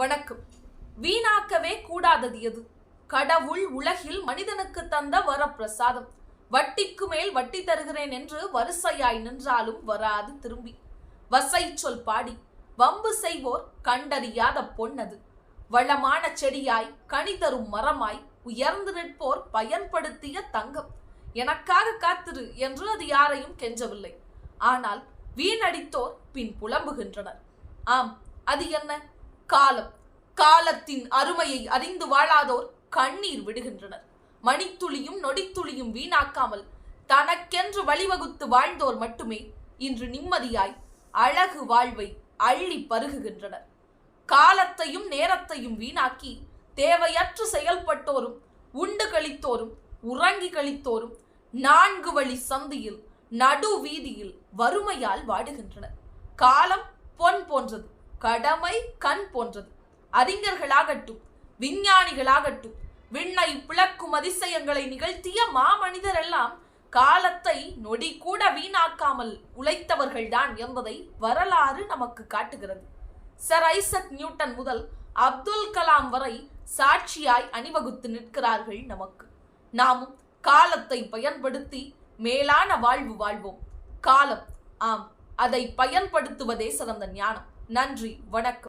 வணக்கம். வீணாக்கவே கூடாதது எது? கடவுள் உலகில் மனிதனுக்கு தந்த வரப்பிரசாதம். வட்டிக்கு மேல் வட்டி தருகிறேன் என்று வரிசையாய் நின்றாலும் வராது திரும்பி. வசை சொல் பாடி வம்பு செய்வோர் கண்டறியாத பொன்னது. வளமான செடியாய் கனி தரும் மரமாய் உயர்ந்து நிற்போர் பயன்படுத்திய தங்கம். எனக்காக காத்திரு என்று அது யாரையும் கெஞ்சவில்லை. ஆனால் வீணடித்தோர் பின் புலம்புகின்றனர். ஆம், அது என்ன? காலம். காலத்தின் அருமையை அறிந்து வாழாதோர் கண்ணீர் விடுகின்றனர். மணித்துளியும் நொடித்துளியும் வீணாக்காமல் தனக்கென்று வழிவகுத்து வாழ்ந்தோர் மட்டுமே இன்று நிம்மதியாய் அழகு வாழ்வை அள்ளி பருகுகின்றனர். காலத்தையும் நேரத்தையும் வீணாக்கி தேவையற்று செயல்பட்டோரும் உண்டு கழித்தோரும் உறங்கி கழித்தோரும் 4 வழி சந்தியில் நடு வீதியில் வறுமையால் வாடுகின்றனர். காலம் பொன் போன்றது, கடமை கண் போன்றது. அறிஞர்களாகட்டும், விஞ்ஞானிகளாகட்டும், விண்ணை பிளக்கும் அதிசயங்களை நிகழ்த்திய மாமனிதர் எல்லாம் காலத்தை நொடி கூட வீணாக்காமல் உழைத்தவர்கள்தான் என்பதை வரலாறு நமக்கு காட்டுகிறது. சர் ஐசக் நியூட்டன் முதல் அப்துல் கலாம் வரை சாட்சியாய் அணிவகுத்து நிற்கிறார்கள் நமக்கு. நாமும் காலத்தை பயன்படுத்தி மேலான வாழ்வு வாழ்வோம். காலம், ஆம், அதை பயன்படுத்துவதே சிறந்த ஞானம். நன்றி, வணக்கம்.